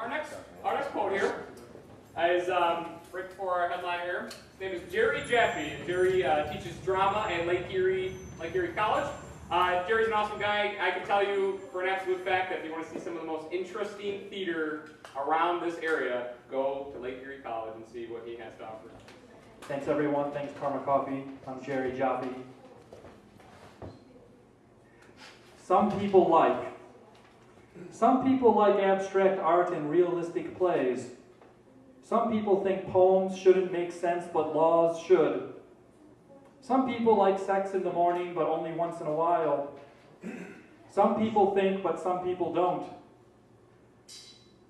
Our next quote here is right before our headline here. His name is Jerry Jaffe. Jerry teaches drama at Lake Erie College. Jerry's an awesome guy. I can tell you for an absolute fact that if you want to see some of the most interesting theater around this area, go to Lake Erie College and see what he has to offer. Thanks everyone. Thanks Koffee. I'm Jerry Jaffe. Some people like abstract art and realistic plays. Some people think poems shouldn't make sense, but laws should. Some people like sex in the morning, but only once in a while. Some people think, but some people don't.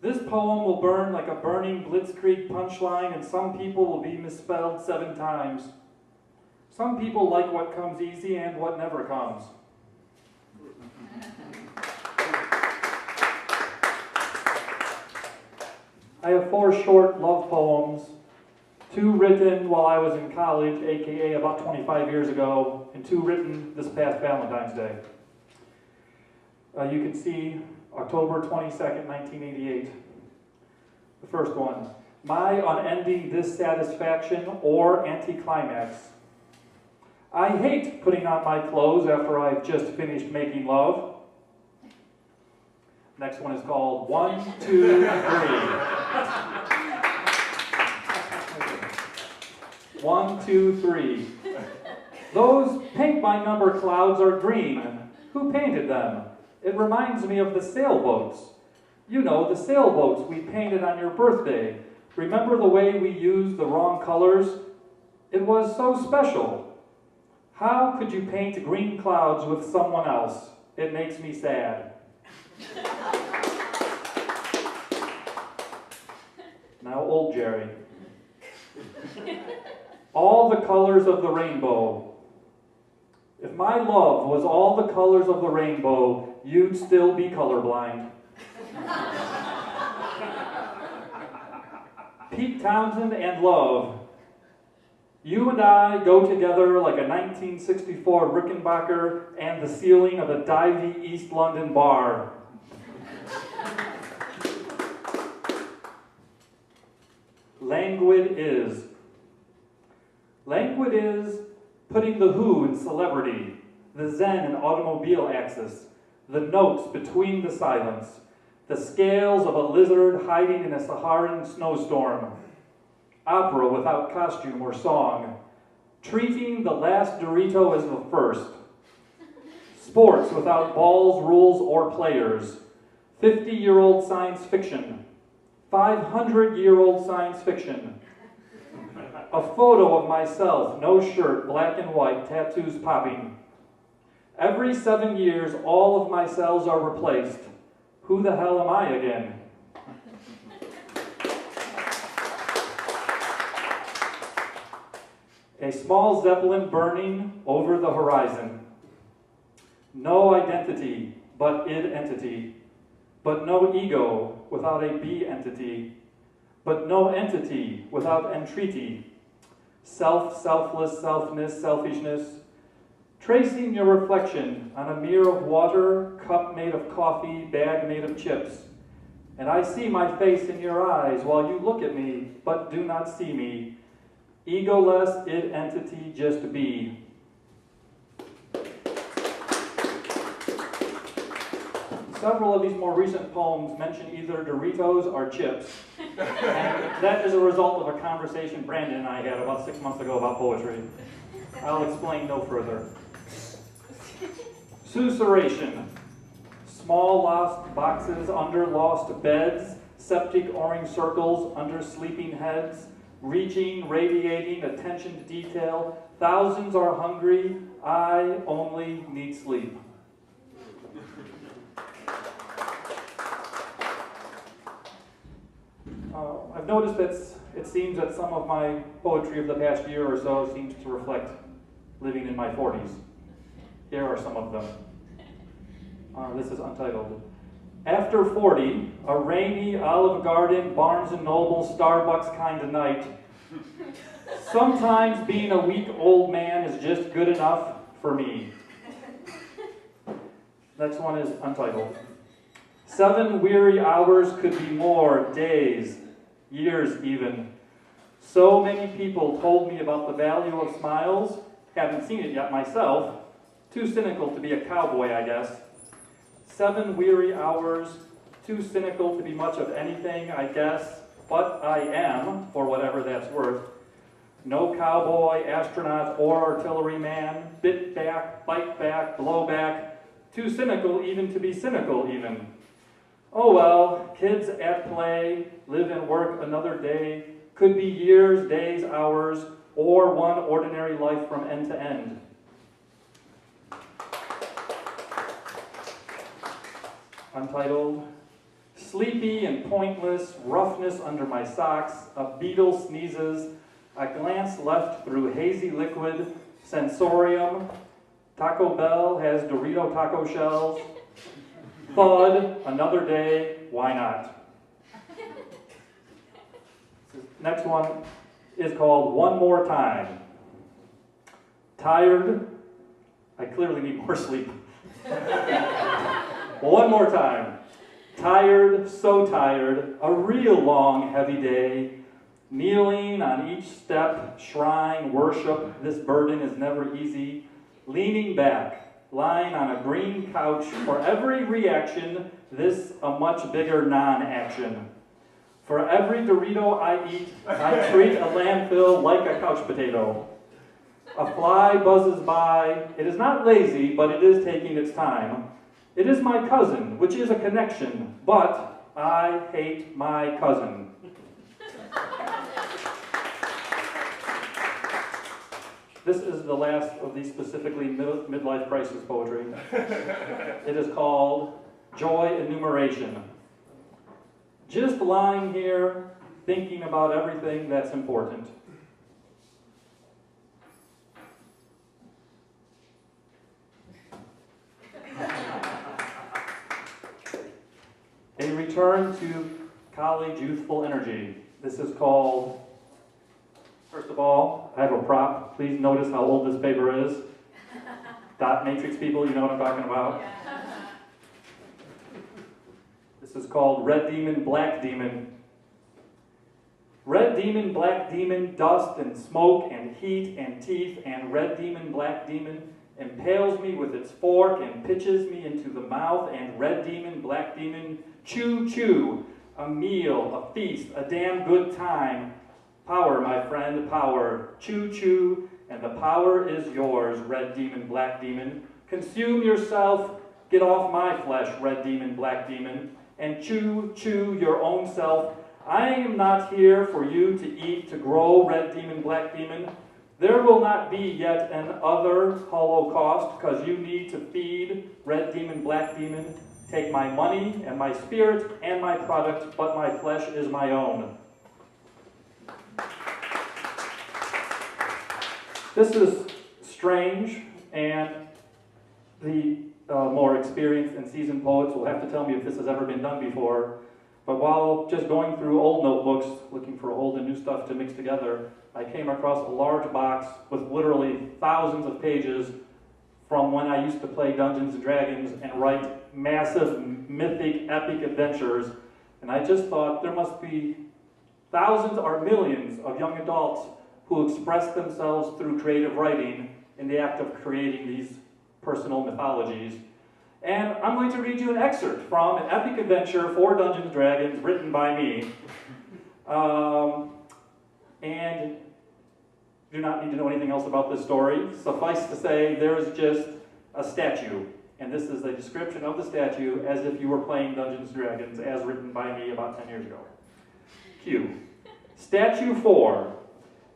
This poem will burn like a burning blitzkrieg punchline, and some people will be misspelled 7 times. Some people like what comes easy and what never comes. I have 4 short love poems, 2 written while I was in college, aka about 25 years ago, and 2 written this past Valentine's Day. You can see October 22nd, 1988. The first one, my unending dissatisfaction or anticlimax. I hate putting on my clothes after I've just finished making love. Next one is called 1, 2, 3. 1, 2, 3. Those paint by number clouds are green. Who painted them? It reminds me of the sailboats. You know, the sailboats we painted on your birthday. Remember the way we used the wrong colors? It was so special. How could you paint green clouds with someone else? It makes me sad. Now, old Jerry. All the colors of the rainbow. If my love was all the colors of the rainbow, you'd still be colorblind. Pete Townsend and love. You and I go together like a 1964 Rickenbacker and the ceiling of a divey East London bar. Languid is. Languid is putting the who in celebrity, the zen in automobile axis, the notes between the silence, the scales of a lizard hiding in a Saharan snowstorm, opera without costume or song, treating the last Dorito as the first, sports without balls, rules, or players, 50-year-old science fiction, 500-year-old science fiction, a photo of myself, no shirt, black and white, tattoos popping. Every 7 years, all of my cells are replaced. Who the hell am I again? A small zeppelin burning over the horizon. No identity, but id entity. But no ego without a be entity. But no entity without entreaty. Self, selfless, selfness, selfishness. Tracing your reflection on a mirror of water, cup made of coffee, bag made of chips. And I see my face in your eyes while you look at me, but do not see me. Egoless, id entity, just be. Several of these more recent poems mention either Doritos or chips. And that is a result of a conversation Brandon and I had about 6 months ago about poetry. I'll explain no further. Susurration. Small lost boxes under lost beds, septic orange circles under sleeping heads, reaching, radiating, attention to detail. Thousands are hungry, I only need sleep. I've noticed that it seems that some of my poetry of the past year or so seems to reflect living in my 40s. Here are some of them. This is untitled. After 40, a rainy Olive Garden, Barnes & Noble, Starbucks kind of night. Sometimes being a weak old man is just good enough for me. Next one is untitled. 7 weary hours could be more, days, years even. So many people told me about the value of smiles. Haven't seen it yet myself. Too cynical to be a cowboy, I guess. 7 weary hours, too cynical to be much of anything, I guess. But I am, for whatever that's worth. No cowboy, astronaut, or artilleryman. Bit back, bite back, blow back. Too cynical even to be cynical even. Oh well, kids at play, live and work another day. Could be years, days, hours, or one ordinary life from end to end. Untitled, sleepy and pointless, roughness under my socks, a beetle sneezes, a glance left through hazy liquid, sensorium, Taco Bell has Dorito taco shells, thud, another day, why not? Next one is called One More Time. Tired, I clearly need more sleep. One more time. Tired, so tired, a real long, heavy day. Kneeling on each step, shrine, worship, this burden is never easy. Leaning back, lying on a green couch, for every reaction, this a much bigger non-action. For every Dorito I eat, I treat a landfill like a couch potato. A fly buzzes by. It is not lazy, but it is taking its time. It is my cousin, which is a connection, but I hate my cousin. This is the last of the specifically midlife crisis poetry. It is called Joy Enumeration. Just lying here, thinking about everything that's important. A return to college youthful energy. This is called, first of all, I have a prop. Please notice how old this paper is. Dot matrix people, you know what I'm talking about. This is called Red Demon, Black Demon. Red demon, black demon, dust and smoke and heat and teeth, and red demon, black demon impales me with its fork and pitches me into the mouth, and red demon, black demon, chew, chew, a meal, a feast, a damn good time. Power, my friend, power, chew, chew, and the power is yours, red demon, black demon. Consume yourself, get off my flesh, red demon, black demon, and chew, chew your own self. I am not here for you to eat, to grow, red demon, black demon. There will not be yet an other holocaust, because you need to feed, red demon, black demon. Take my money and my spirit and my product, but my flesh is my own. This is strange, and the more experienced and seasoned poets will have to tell me if this has ever been done before. But while just going through old notebooks, looking for old and new stuff to mix together, I came across a large box with literally thousands of pages from when I used to play Dungeons & Dragons and write massive, mythic, epic adventures. And I just thought there must be thousands or millions of young adults who express themselves through creative writing in the act of creating these personal mythologies. And I'm going to read you an excerpt from an epic adventure for Dungeons & Dragons written by me. And you do not need to know anything else about this story. Suffice to say, there is just a statue. And this is a description of the statue as if you were playing Dungeons & Dragons, as written by me about 10 years ago. Q. Statue 4.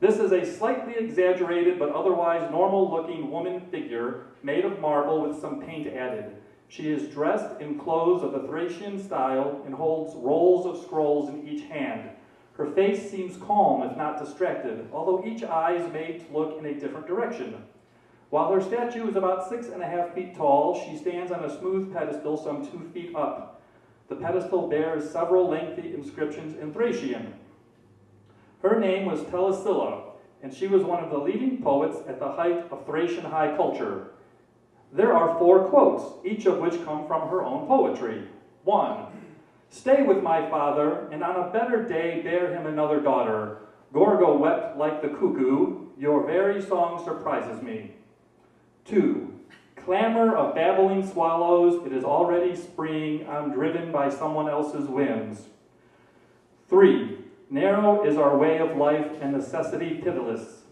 This is a slightly exaggerated but otherwise normal-looking woman figure made of marble with some paint added. She is dressed in clothes of the Thracian style and holds rolls of scrolls in each hand. Her face seems calm, if not distracted, although each eye is made to look in a different direction. While her statue is about 6.5 feet tall, she stands on a smooth pedestal some 2 feet up. The pedestal bears several lengthy inscriptions in Thracian. Her name was Telesilla, and she was one of the leading poets at the height of Thracian high culture. There are 4 quotes, each of which come from her own poetry. 1. Stay with my father, and on a better day bear him another daughter. Gorgo wept like the cuckoo, your very song surprises me. 2. Clamor of babbling swallows, it is already spring, I'm driven by someone else's whims. 3. Narrow is our way of life, and necessity pitiless.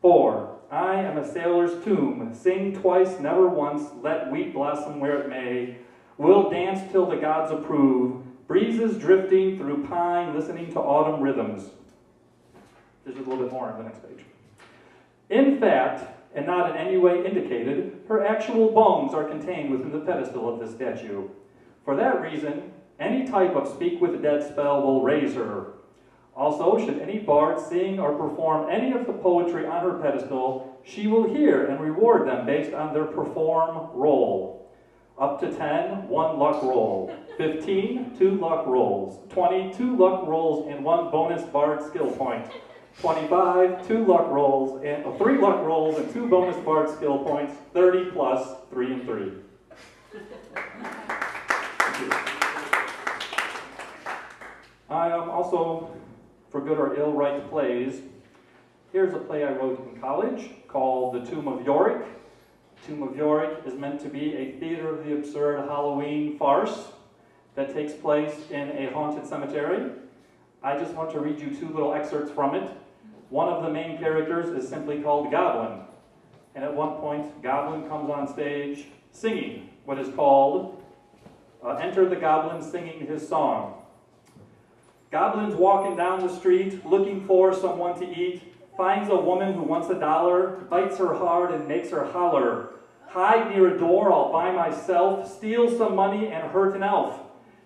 4. I am a sailor's tomb, sing twice, never once, let wheat blossom where it may. We'll dance till the gods approve, breezes drifting through pine, listening to autumn rhythms. There's a little bit more on the next page. In fact, and not in any way indicated, her actual bones are contained within the pedestal of this statue. For that reason, any type of speak with the dead spell will raise her. Also, should any bard sing or perform any of the poetry on her pedestal, she will hear and reward them based on their perform roll. Up to 10, 1 luck roll. 15, 2 luck rolls. 20, 2 luck rolls and 1 bonus bard skill point. 25, 2 luck rolls, and 3 luck rolls and 2 bonus bard skill points. 30 plus 3 and 3. I also, for good or ill, write plays. Here's a play I wrote in college called The Tomb of Yorick. Tomb of Yorick is meant to be a theater of the absurd Halloween farce that takes place in a haunted cemetery. I just want to read you 2 little excerpts from it. One of the main characters is simply called Goblin. And at one point, Goblin comes on stage singing what is called Enter the Goblin Singing His Song. Goblin's walking down the street looking for someone to eat, finds a woman who wants $1, bites her hard and makes her holler. Hide near a door all by myself, steal some money and hurt an elf.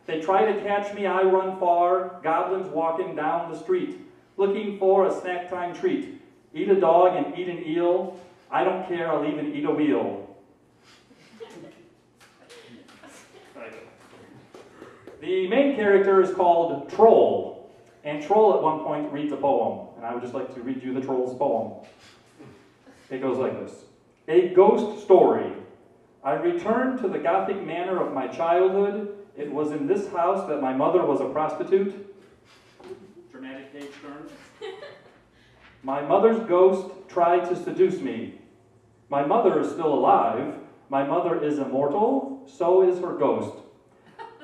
They try to catch me, I run far, Goblin's walking down the street, looking for a snack time treat. Eat a dog and eat an eel, I don't care, I'll even eat a wheel. The main character is called Troll, and Troll at one point reads a poem, and I would just like to read you the Troll's poem. It goes like this. A ghost story. I returned to the Gothic manor of my childhood. It was in this house that my mother was a prostitute. Dramatic page turn. My mother's ghost tried to seduce me. My mother is still alive. My mother is immortal, so is her ghost.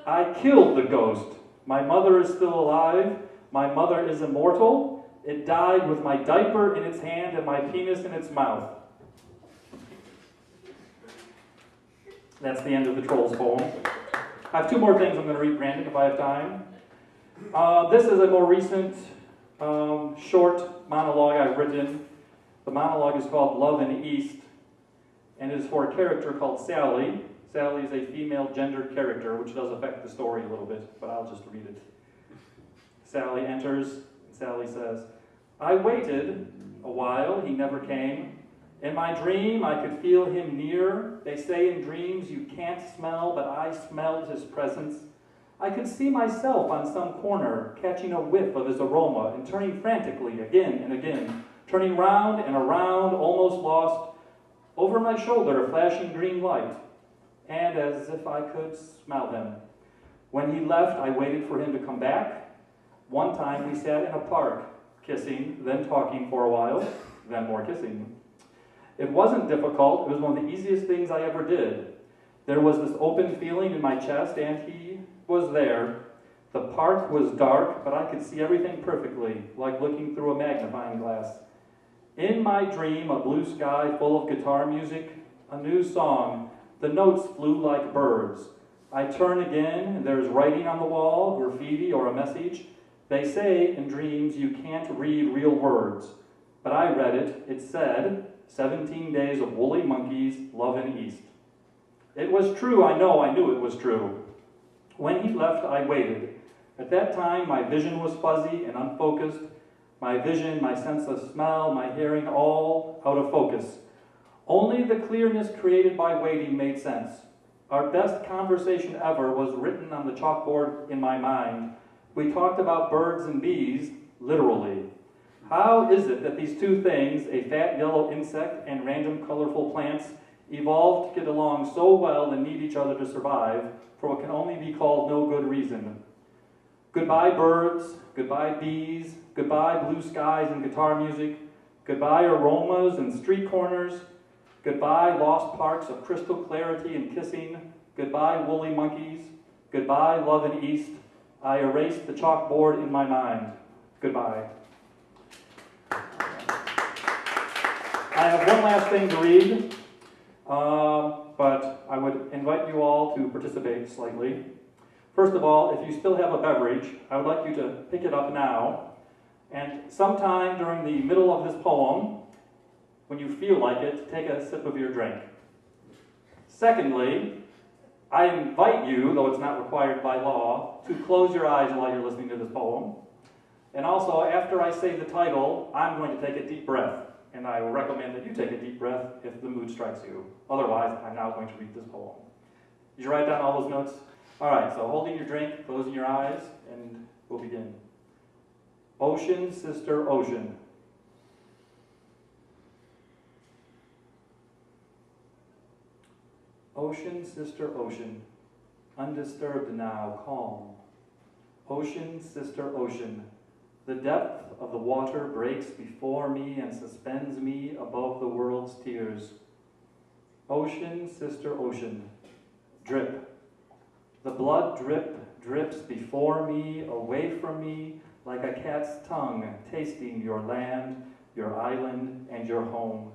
I killed the ghost. My mother is still alive. My mother is immortal. It died with my diaper in its hand and my penis in its mouth. That's the end of the Troll's poem. I have 2 more things I'm going to read, Brandon, if I have time. This is a more recent short monologue I've written. The monologue is called Love in the East, and it is for a character called Sally. Sally is a female gendered character, which does affect the story a little bit, but I'll just read it. Sally enters, and Sally says, I waited a while, he never came. In my dream, I could feel him near. They say in dreams you can't smell, but I smelled his presence. I could see myself on some corner, catching a whiff of his aroma and turning frantically again and again, turning round and around, almost lost. Over my shoulder, a flashing green light, and as if I could smell him. When he left, I waited for him to come back. One time we sat in a park, kissing, then talking for a while, then more kissing. It wasn't difficult. It was one of the easiest things I ever did. There was this open feeling in my chest, and he was there. The park was dark, but I could see everything perfectly, like looking through a magnifying glass. In my dream, a blue sky full of guitar music, a new song. The notes flew like birds. I turn again, and there's writing on the wall, graffiti or a message. They say in dreams you can't read real words. But I read it. It said, 17 days of woolly monkeys, love in East. It was true, I knew it was true. When he left, I waited. At that time, my vision was fuzzy and unfocused. My vision, my sense of smell, my hearing, all out of focus. Only the clearness created by waiting made sense. Our best conversation ever was written on the chalkboard in my mind. We talked about birds and bees, literally. How is it that these 2 things, a fat yellow insect and random colorful plants, evolved to get along so well and need each other to survive for what can only be called no good reason. Goodbye birds, goodbye bees, goodbye blue skies and guitar music, goodbye aromas and street corners, goodbye lost parks of crystal clarity and kissing, goodbye woolly monkeys, goodbye love and east. I erased the chalkboard in my mind. Goodbye. I have one last thing to read, but I would invite you all to participate slightly. First of all, if you still have a beverage, I would like you to pick it up now, and sometime during the middle of this poem, when you feel like it, take a sip of your drink. Secondly, I invite you, though it's not required by law, to close your eyes while you're listening to this poem. And also, after I say the title, I'm going to take a deep breath. And I will recommend that you take a deep breath if the mood strikes you. Otherwise, I'm now going to read this poem. Did you write down all those notes? All right, so holding your drink, closing your eyes, and we'll begin. Ocean, sister, ocean. Ocean, sister, ocean, undisturbed now, calm. Ocean, sister, ocean, the depth of the water breaks before me and suspends me above the world's tears. Ocean, sister, ocean, drip. The blood drips before me, away from me, like a cat's tongue, tasting your land, your island, and your home.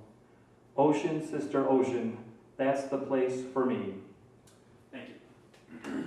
Ocean, sister, ocean, that's the place for me. Thank you.